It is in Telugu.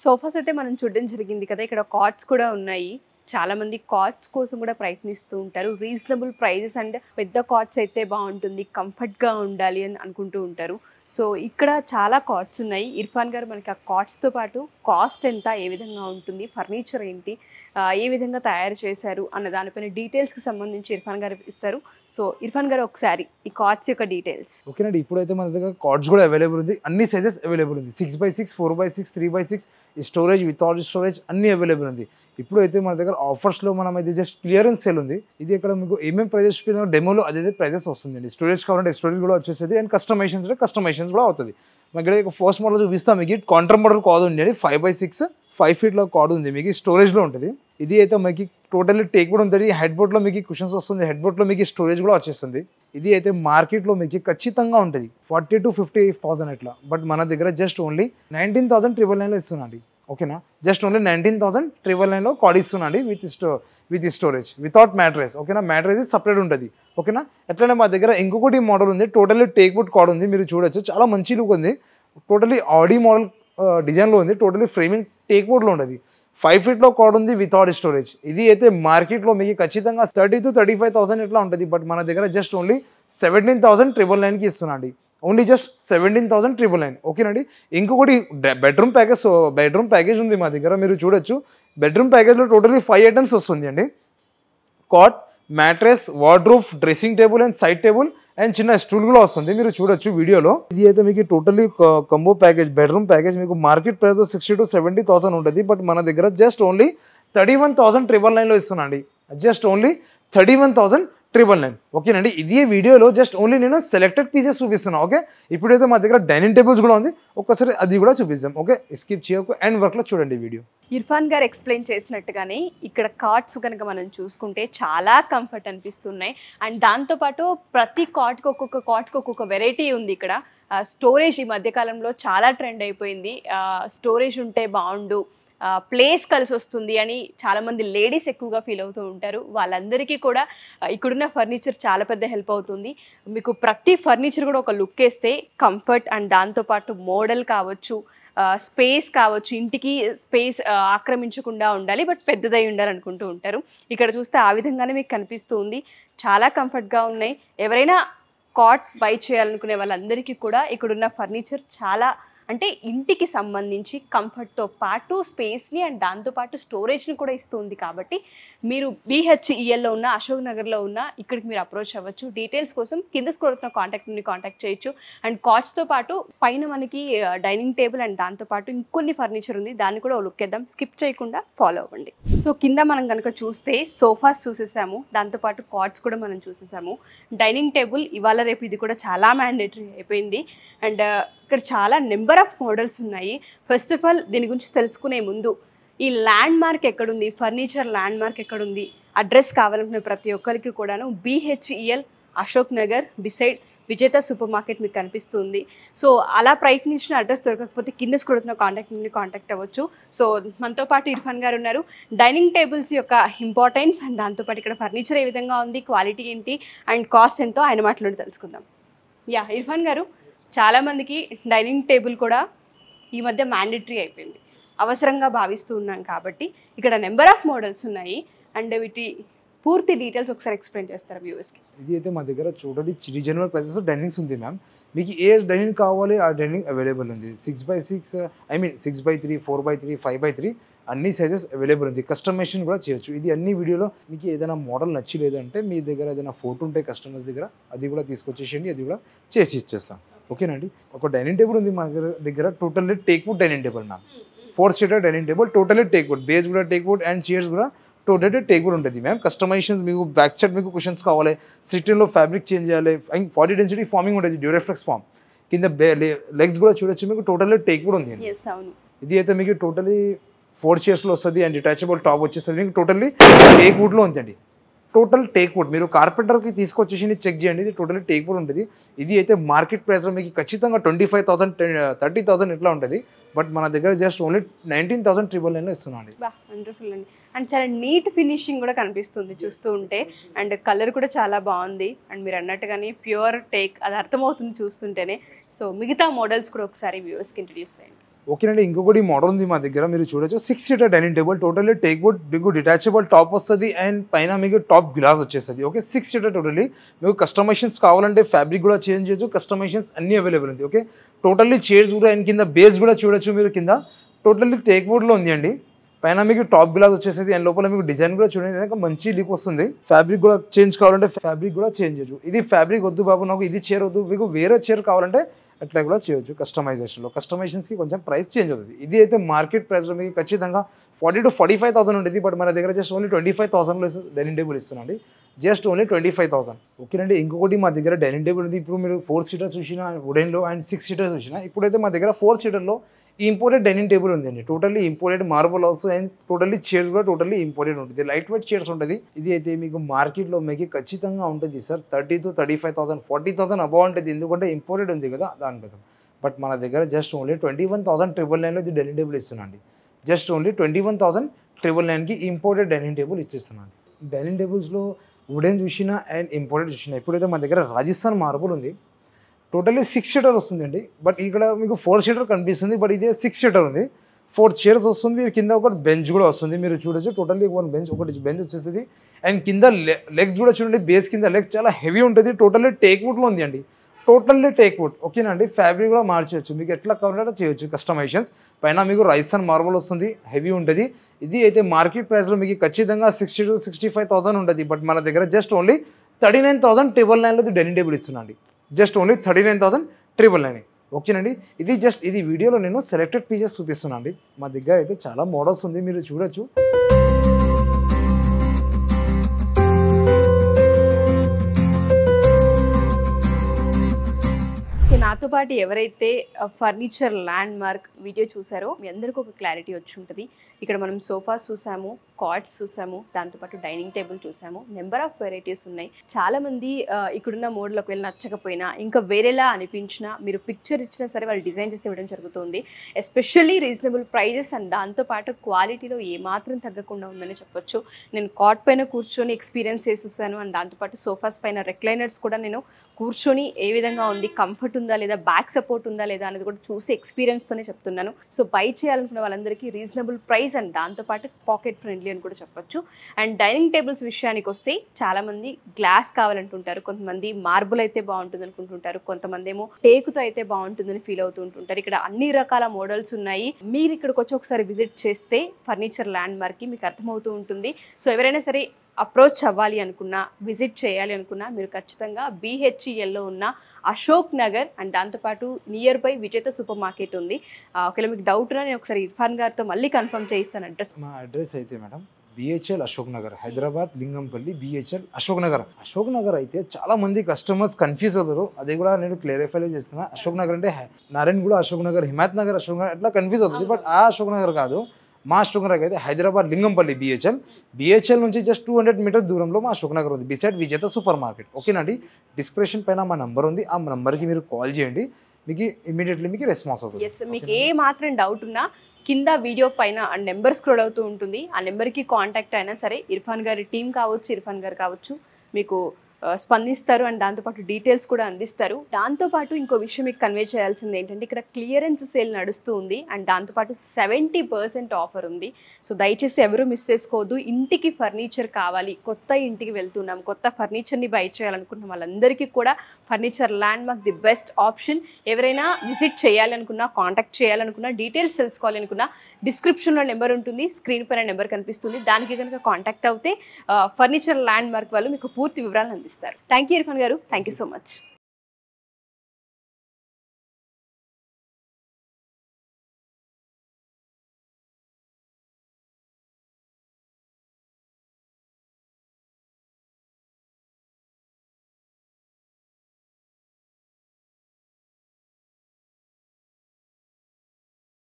సోఫాస్ అయితే మనం చూడడం జరిగింది కదా. ఇక్కడ కాట్స్ కూడా ఉన్నాయి. చాలా మంది కాట్స్ కోసం కూడా ప్రయత్నిస్తూ ఉంటారు. రీజనబుల్ ప్రైజెస్ అండ్ పెద్ద కాట్స్ అయితే బాగుంటుంది, కంఫర్ట్గా ఉండాలి అని అనుకుంటూ ఉంటారు. సో ఇక్కడ చాలా కాట్స్ ఉన్నాయి. ఇర్ఫాన్ గారు మనకి ఆ కాట్స్తో పాటు కాస్ట్ ఎంత, ఏ విధంగా ఉంటుంది, ఫర్నిచర్ ఏంటి, ఏ విధంగా తయారు చేశారు అన్న దానిపైన డీటెయిల్స్కి సంబంధించి ఇర్ఫాన్ గారు ఇస్తారు. సో ఇర్ఫాన్ గారు ఒకసారి ఈ కాట్స్ యొక్క డీటెయిల్స్. ఓకేనండి, ఇప్పుడైతే మన దగ్గర కాట్స్ కూడా అవైలబుల్ ఉంది. అన్ని సైజెస్ అవైలబుల్ ఉంది. 6x6, 4x6, 3x6, storage without storage అన్ని అవైలబుల్ ఉంది. ఇప్పుడు అయితే మన దగ్గర ఆఫర్స్లో మనం అయితే జస్ట్ క్లియరెన్స్ సేల్ ఉంది. ఇది ఇక్కడ మీకు ఏమేమి ప్రైజెస్ డెమోలో అదే ప్రైజెస్ వస్తుందండి. స్టోరేజ్ కావాలంటే స్టోరేజ్ కూడా వచ్చేస్తుంది అండ్ కస్టమైజేషన్స్ కూడా అవుతుంది. మన ఇక్కడ ఫస్ట్ మోడల్ చూపిస్తాం మీకు. కాంట్రా మోడల్ కాదు ఉంది, 5x6 5 feet కార్డ్ ఉంది మీకు, స్టోరేజ్లో ఉంటుంది. ఇది అయితే మీకు టోటల్లీ టేక్ కూడా ఉంటుంది. హెడ్ బోర్డ్లో మీకు కుషన్స్ వస్తుంది, హెడ్ బోర్డ్లో మీకు స్టోరేజ్ కూడా వచ్చేస్తుంది. ఇది అయితే మార్కెట్లో మీకు ఖచ్చితంగా ఉంటుంది 40,000 to 50,000 అట్లా. బట్ మన దగ్గర జస్ట్ ఓన్లీ 19,999లో ఇస్తున్నాండి. ఓకేనా, జస్ట్ ఓన్లీ 19,999లో కార్డ్ ఇస్తున్నాండి విత్ స్టోరేజ్ వితౌట్ మ్యాట్రెస్. ఓకేనా, మ్యాట్రెస్ సపరేట్ ఉంటుంది. ఓకేనా, ఎట్లనే మా దగ్గర ఇంకొకటి మోడల్ ఉంది, టోటల్లీ టేక్ వుడ్ కార్డ్ ఉంది. మీరు చూడొచ్చు, చాలా మంచి లుక్ ఉంది. టోటల్లీ ఆడీ మోడల్ డిజైన్లో ఉంది. టోటల్లీ ఫ్రేమింగ్ టేక్ వుడ్లో ఉంటుంది. 5 feet కార్డ్ ఉంది వితౌట్ స్టోరేజ్. ఇది అయితే మార్కెట్లో మీకు ఖచ్చితంగా 30,000 to 35,000 ఇట్లా ఉంటుంది. బట్ మన దగ్గర జస్ట్ ఓన్లీ 17,999కి ఇస్తున్నాండి. Only just 17,999. ఓకేనండి, ఇంకొకటి బెడ్రూమ్ ప్యాకేజ్ ఉంది మా దగ్గర. మీరు చూడొచ్చు, బెడ్రూమ్ ప్యాకేజ్లో టోటలీ 5 items వస్తుంది అండి. Cot, mattress, wardrobe, dressing table and side table and చిన్న స్టూల్ కూడా వస్తుంది. మీరు చూడొచ్చు వీడియోలో. ఇది అయితే మీకు totally combo package, bedroom package మీకు మార్కెట్ ప్రైస్ 60,000 to 70,000 ఉంటుంది. బట్ మన దగ్గర జస్ట్ ఓన్లీ 31,999లో ఇస్తున్నాండి. Just only 31,999. ఓకేనండి, ఇదే వీడియోలో జస్ట్ ఓన్లీ నేను సెలెక్టెడ్ పీసెస్ చూపిస్తున్నాను. ఓకే, ఇప్పుడైతే మా దగ్గర డైనింగ్ టేబుల్స్ కూడా ఉంది. ఒక్కసారి అది కూడా చూపిస్తాం. ఓకే, స్కిప్ చేయకు, అండ్ వర్క్లో చూడండి వీడియో. ఇర్ఫాన్ గారు ఎక్స్ప్లెయిన్ చేసినట్టుగానే ఇక్కడ కార్డ్స్ కనుక మనం చూసుకుంటే చాలా కంఫర్ట్ అనిపిస్తున్నాయి. అండ్ దాంతోపాటు ప్రతి కార్డ్కి ఒక్కొక్క వెరైటీ ఉంది. ఇక్కడ స్టోరేజ్ ఈ మధ్యకాలంలో చాలా ట్రెండ్ అయిపోయింది. స్టోరేజ్ ఉంటే బాగుండు, ప్లేస్ కలిసి వస్తుంది అని చాలామంది లేడీస్ ఎక్కువగా ఫీల్ అవుతూ ఉంటారు. వాళ్ళందరికీ కూడా ఇక్కడున్న ఫర్నిచర్ చాలా పెద్ద హెల్ప్ అవుతుంది. మీకు ప్రతి ఫర్నిచర్ కూడా ఒక లుక్ వేస్తే కంఫర్ట్ అండ్ దాంతోపాటు మోడల్ కావచ్చు, స్పేస్ కావచ్చు, ఇంటికి స్పేస్ ఆక్రమించకుండా ఉండాలి, బట్ పెద్దదై ఉండాలనుకుంటూ ఉంటారు. ఇక్కడ చూస్తే ఆ విధంగానే మీకు కనిపిస్తూ ఉంది. చాలా కంఫర్ట్గా ఉన్నాయి. ఎవరైనా కాట్ బై చేయాలనుకునే వాళ్ళందరికీ కూడా ఇక్కడున్న ఫర్నిచర్ చాలా అంటే ఇంటికి సంబంధించి కంఫర్ట్తో పాటు స్పేస్ని అండ్ దాంతోపాటు స్టోరేజ్ని కూడా ఇస్తుంది. కాబట్టి మీరు BHELలో ఉన్న, అశోక్ నగర్లో ఉన్న ఇక్కడికి మీరు అప్రోచ్ అవ్వచ్చు. డీటెయిల్స్ కోసం కింద స్క్రోల్ అవుతున్న కాంటాక్ట్ని కాంటాక్ట్ చేయొచ్చు. అండ్ కాట్స్తో పాటు పైన మనకి డైనింగ్ టేబుల్ అండ్ దాంతోపాటు ఇంకొన్ని ఫర్నిచర్ ఉంది, దాన్ని కూడా లుక్ వేద్దాం. స్కిప్ చేయకుండా ఫాలో అవ్వండి. సో కింద మనం కనుక చూస్తే సోఫాస్ చూసేసాము, దాంతోపాటు కాట్స్ కూడా మనం చూసేసాము. డైనింగ్ టేబుల్ ఇవాళ రేపు ఇది కూడా చాలా మ్యాండేటరీ అయిపోయింది. అండ్ ఇక్కడ చాలా నెంబర్ ఆఫ్ మోడల్స్ ఉన్నాయి. ఫస్ట్ ఆఫ్ ఆల్ దీని గురించి తెలుసుకునే ముందు ఈ ల్యాండ్ మార్క్ ఎక్కడుంది, ఫర్నిచర్ ల్యాండ్ మార్క్ ఎక్కడుంది, అడ్రస్ కావాలనుకునే ప్రతి ఒక్కరికి కూడాను BHEL అశోక్ నగర్ బిసైడ్ విజేత సూపర్ మార్కెట్ మీకు కనిపిస్తుంది. సో అలా ప్రయత్నించిన అడ్రస్ దొరకకపోతే కింద స్క్రోల్ అవుతున్న కాంటాక్ట్ అవ్వచ్చు. సో మనతో పాటు ఇర్ఫాన్ గారు ఉన్నారు. డైనింగ్ టేబుల్స్ యొక్క ఇంపార్టెన్స్ అండ్ దాంతోపాటు ఇక్కడ ఫర్నిచర్ ఏ విధంగా ఉంది, క్వాలిటీ ఏంటి అండ్ కాస్ట్ ఎంతో ఆయన మాట్లాడి తెలుసుకుందాం. యా ఇర్ఫాన్ గారు, చాలామందికి డైనింగ్ టేబుల్ కూడా ఈ మధ్య మ్యాండేటరీ అయిపోయింది, అవసరంగా భావిస్తూ ఉన్నాం. కాబట్టి ఇక్కడ నెంబర్ ఆఫ్ మోడల్స్ ఉన్నాయి అండ్ వీటి పూర్తి డీటెయిల్స్ ఒకసారి ఎక్స్ప్లెయిన్ చేస్తారు వ్యూవర్స్కి. ఇది అయితే మా దగ్గర చూడండి రీజనబుల్ ప్రైసెస్ డైనింగ్స్ ఉంది మ్యామ్. మీకు ఏ డైనింగ్ కావాలి ఆ డైనింగ్ అవైలబుల్ ఉంది. 6x6 6x3, 4x3, 5x3 అన్ని సైజెస్ అవైలబుల్ ఉంది. కస్టమైజేషన్ కూడా చేయొచ్చు. ఇది అన్ని వీడియోలో మీకు ఏదైనా మోడల్ నచ్చలేదంటే మీ దగ్గర ఏదైనా ఫోటో ఉంటే కస్టమర్స్ దగ్గర అది కూడా తీసుకొచ్చేసేయండి, అది కూడా చేసి ఇచ్చేస్తాం. ఓకేనండి, ఒక డైనింగ్ టేబుల్ ఉంది మా దగ్గర totally teak wood dining table ma'am. 4-seater dining table totally teak wood, base కూడా టేక్ వుడ్ అండ్ చైర్స్ కూడా టోటల్లీ టేక్ వుడ్ ఉంటుంది మ్యామ్. కస్టమైజేషన్స్ మీకు బ్యాక్ సైడ్ మీకు కుషన్స్ కావాలి, సిట్టింగ్లో ఫ్యాబ్రిక్ చేంజ్ చేయాలి, 40 density ఫార్మింగ్ ఉంటుంది, డ్యూరెఫ్లెక్స్ ఫామ్. కింద లెగ్స్ కూడా చూడొచ్చు, మీకు టోటల్లీ టేక్ వుడ్ ఉంది. ఇది అయితే మీకు టోటలీ 4 chairsలో వస్తుంది అండ్ డిటాచబుల్ టాప్ వచ్చేస్తుంది. మీకు టోటల్లీ టేక్ వుడ్లో ఉందండి. Total teak wood. మీరు కార్పెంటర్కి తీసుకొచ్చేసి చెక్ చేయండి, ఇది టోటల్లీ టేక్ వుడ్ ఉంటుంది. ఇది అయితే మార్కెట్ ప్రైస్లో మీకు ఖచ్చితంగా 25,000 30,000 ఇట్లా ఉంటుంది. బట్ మన దగ్గర జస్ట్ ఓన్లీ 19,999లో ఇస్తున్నాండి. వండర్ఫుల్ అండి. అండ్ చాలా నీట్ ఫినిషింగ్ కూడా కనిపిస్తుంది చూస్తూ ఉంటే. అండ్ కలర్ కూడా చాలా బాగుంది. అండ్ మీరు అన్నట్టుగానే ప్యూర్ టేక్, అది అర్థమవుతుంది చూస్తుంటేనే. సో మిగతా మోడల్స్ కూడా ఒకసారి వ్యూవర్స్కి ఇంట్రడ్యూస్ చేయండి. ఓకేనండి. ఇంకొకటి మోడల్ ఉంది మా దగ్గర, మీరు చూడొచ్చు 6 seater dining table, totally teak wood, మీకు డిటాచబుల్ టాప్ వస్తుంది అండ్ పైన మీకు టాప్ గ్లాస్ వచ్చేస్తుంది. Okay, 6 seater totally. మీకు కస్టమైజేషన్స్ కావాలంటే ఫ్యాబ్రిక్ కూడా చేంజ్ చేయొచ్చు, కస్టమైజేషన్స్ అన్ని అవైలబుల్ ఉంది. ఓకే, టోటల్లీ చైర్స్ కూడా అండ్ కింద బేస్ కూడా చూడొచ్చు మీరు, కింద టోటల్లీ టేక్ వుడ్లో ఉంది అండి. పైన మీకు టాప్ గ్లాస్ వచ్చేస్తుంది అండ్ లోపల మీకు డిజైన్ కూడా చూడండి మంచి లుక్ వస్తుంది. ఫ్యాబ్రిక్ కూడా చేంజ్ కావాలంటే ఫ్యాబ్రిక్ కూడా చేంజ్ చేయొచ్చు. ఇది ఫ్యాబ్రిక్ వద్దు బాబు నాకు ఇది చైర్ వద్దు, మీకు వేరే చైర్ కావాలంటే అట్లా కూడా చేయొచ్చు. కస్టమైజేషన్స్కి కొంచెం ప్రైస్ చేంజ్ అవుతుంది. ఇది అయితే మార్కెట్ ప్రైస్లో మీకు ఖచ్చితంగా 40,000 to 45,000 ఉంటుంది. బట్ మన దగ్గర జస్ట్ ఓన్లీ 25,000లో డైనింగ్ టేబుల్ ఇస్తున్నాండి, జస్ట్ ఓన్లీ 25,000. ఓకేనండి. ఇంకొకటి మా దగ్గర డైనింగ్ టేబుల్ ఉంది. ఇప్పుడు మీరు 4 సీటర్స్ చూసినా వుడెన్లో అండ్ 6 సీటర్స్ చూసినా, ఇప్పుడైతే మా దగ్గర 4 సీటర్లో ఇంపోర్టెడ్ డైనింగ్ టేబుల్ ఉందండి. Totally imported marble also and totally chairs కూడా టోటల్లీ ఇంపోర్టెడ్ ఉంటుంది. లైట్ వెయిట్ చైర్స్ ఉంటుంది. ఇది అయితే మీకు మార్కెట్లో మీకు ఖచ్చితంగా ఉంటుంది సార్ 30,000 to 35,000, 40,000 అబౌవ్ ఉంటుంది. ఎందుకంటే ఇంపోర్టెడ్ ఉంది కదా దానికోసం. బట్ మన దగ్గర జస్ట్ ఓన్లీ 21,999లో ఇది డైనింగ్ టేబుల్ ఇస్తున్నాండి. జస్ట్ ఓన్లీ 21,999కి ఇంపోర్టెడ్ డైనింగ్ టేబుల్ ఇచ్చేస్తున్నాను. డైనింగ్ టేబుల్స్లో వుడెన్ చూసినా అండ్ ఇంపోర్టెడ్ చూసినా, ఇప్పుడైతే మన దగ్గర రాజస్థాన్ మార్బుల్ ఉంది. టోటల్లీ 6 సీటర్ వస్తుందండి. బట్ ఇక్కడ మీకు 4 సీటర్ కనిపిస్తుంది, బట్ ఇదే 6 సీటర్ ఉంది. 4 చైర్స్ వస్తుంది, కింద ఒక బెంచ్ కూడా వస్తుంది. మీరు చూడొచ్చు టోటల్లీ ఒకటి బెంచ్ వచ్చేస్తుంది అండ్ కింద లెగ్స్ కూడా చూడండి, బేస్ కింద లెగ్స్ చాలా హెవీ ఉంటుంది. టోటల్లీ టేక్ వుడ్లో ఉంది అండి, టోటల్లీ టేక్ వుడ్. ఓకేనండి. ఫ్యాబ్రిక్ కూడా మార్చవచ్చు, మీకు ఎట్లా కావాలంటే చేయొచ్చు కస్టమైజేషన్స్. పైన మీకు రాజస్థాన్ మార్బుల్ వస్తుంది, హెవీ ఉంటుంది. ఇది అయితే మార్కెట్ ప్రైస్లో మీకు ఖచ్చితంగా 60,000 to 65,000 ఉంటుంది. బట్ మన దగ్గర జస్ట్ ఓన్లీ 39,999లో డైనింగ్ టేబుల్ ఇస్తున్నాండి. Just only 39,999. ఓకేనండి. ఇది వీడియోలో నేను సెలెక్టెడ్ పీసెస్ చూపిస్తున్నాను అండి. మా దగ్గర అయితే చాలా మోడల్స్ ఉంది, మీరు చూడొచ్చు. నాతో పాటు ఎవరైతే ఫర్నిచర్ ల్యాండ్ మార్క్ వీడియో చూసారో మీ అందరికీ ఒక క్లారిటీ వచ్చి ఉంటుంది. ఇక్కడ మనం సోఫాస్ చూసాము, కాట్స్ చూసాము, దాంతోపాటు డైనింగ్ టేబుల్ చూసాము. నెంబర్ ఆఫ్ వెరైటీస్ ఉన్నాయి. చాలామంది ఇక్కడున్న మోడల్కి వెళ్ళి నచ్చకపోయినా ఇంకా వేరేలా అనిపించినా మీరు పిక్చర్ ఇచ్చినా సరే వాళ్ళు డిజైన్ చేసి ఇవ్వడం జరుగుతుంది. ఎస్పెషల్లీ రీజనబుల్ ప్రైజెస్ అండ్ దాంతోపాటు క్వాలిటీలో ఏమాత్రం తగ్గకుండా ఉందని చెప్పొచ్చు. నేను కాట్ పైన కూర్చొని ఎక్స్పీరియన్స్ చేసేసాను అండ్ దాంతోపాటు సోఫాస్ పైన రెక్లైనర్స్ కూడా నేను కూర్చొని ఏ విధంగా ఉంది, కంఫర్ట్ ఉందా లేదా, బ్యాక్ సపోర్ట్ ఉందా లేదా అనేది కూడా చూసి ఎక్స్పీరియన్స్తోనే చెప్తున్నాను. సో బై చేయాలనుకున్న వాళ్ళందరికీ రీజనబుల్ ప్రైస్ అండ్ దాంతోపాటు పాకెట్ ఫ్రెండ్లీ అని కూడా చెప్పొచ్చు. అండ్ డైనింగ్ టేబుల్స్ విషయానికి వస్తే చాలామంది గ్లాస్ కావాలంటుంటారు, కొంతమంది మార్బుల్ అయితే బాగుంటుంది అనుకుంటుంటారు, కొంతమంది ఏమో టేకుతో అయితే బాగుంటుందని ఫీల్ అవుతుంటుంటారు. ఇక్కడ అన్ని రకాల మోడల్స్ ఉన్నాయి. మీరు ఇక్కడికి వచ్చి ఒకసారి విజిట్ చేస్తే ఫర్నిచర్ ల్యాండ్ మార్క్కి మీకు అర్థమవుతూ ఉంటుంది. సో ఎవరైనా సరే అప్రోచ్ అవ్వాలి అనుకున్నా, విజిట్ చేయాలి అనుకున్నా మీరు ఖచ్చితంగా BHELలో ఉన్న అశోక్ నగర్ అండ్ దాంతోపాటు నియర్ బై విజేత సూపర్ మార్కెట్ ఉంది. ఒకవేళ మీకు డౌట్ ఉన్నా నేను ఒకసారి ఇర్ఫాన్ గారితో మళ్ళీ కన్ఫర్మ్ చేయిస్తాను అడ్రస్. మా అడ్రస్ అయితే madam BHL Ashok Nagar, Hyderabad Lingampalli, BHL Ashok Nagar. Ashok Nagar అయితే చాలా మంది కస్టమర్స్ కన్ఫ్యూజ్ అవుతారు, అది కూడా నేను క్లారిఫై చేస్తున్నా. అశోక్ నగర్ అంటే నారాయణగూడ అశోక్ నగర్, హిమాయత్ నగర్ అశోక్ నగర్ అట్లా కన్ఫ్యూజ్ అవుతుంది. బట్ ఆ అశోక్ నగర్ కాదు, మా అశోక్ నగర్ అయితే హైదరాబాద్ లింగంపల్లి BHL నుంచి జస్ట్ 200 మీటర్స్ దూరంలో మా అశోక్ నగర్ ఉంది, బిసైడ్ విజేత సూపర్ మార్కెట్. ఓకేనండి. డిస్క్రిప్షన్ పైన మా నంబర్ ఉంది, ఆ నెంబర్కి మీరు కాల్ చేయండి, మీకు ఇమీడియట్లీ మీకు రెస్పాన్స్ అవుతుంది. ఎస్, మీకు ఏ మాత్రం డౌట్ ఉన్నా కింద వీడియో పైన ఆ నెంబర్ స్క్రోల్ అవుతూ ఉంటుంది. ఆ నెంబర్కి కాంటాక్ట్ అయినా సరే ఇర్ఫాన్ గారి టీం కావచ్చు, ఇర్ఫాన్ గారు కావచ్చు, మీకు స్పందిస్తారు అండ్ దాంతోపాటు డీటెయిల్స్ కూడా అందిస్తారు. దాంతోపాటు ఇంకో విషయం మీకు కన్వే చేయాల్సింది ఏంటంటే ఇక్కడ క్లియరెన్స్ సేల్ నడుస్తూ ఉంది అండ్ దాంతోపాటు 70% ఆఫర్ ఉంది. సో దయచేసి ఎవరు మిస్ చేసుకోవద్దు. ఇంటికి ఫర్నిచర్ కావాలి, కొత్త ఇంటికి వెళ్తున్నాం, కొత్త ఫర్నిచర్ని బై చేయాలనుకున్న వాళ్ళందరికీ కూడా furniture land mark the best option. ఎవరైనా విజిట్ చేయాలనుకున్నా, కాంటాక్ట్ చేయాలనుకున్నా, డీటెయిల్స్ తెలుసుకోవాలనుకున్నా డిస్క్రిప్షన్లో నెంబర్ ఉంటుంది, స్క్రీన్ పైన నెంబర్ కనిపిస్తుంది, దానికి కనుక కాంటాక్ట్ అవుతే ఫర్నిచర్ ల్యాండ్ మార్క్ వాళ్ళు మీకు పూర్తి వివరాలు అందిస్తారు. థ్యాంక్ యూ ఇర్ఫాన్ గారు, థ్యాంక్ యూ సో మచ్.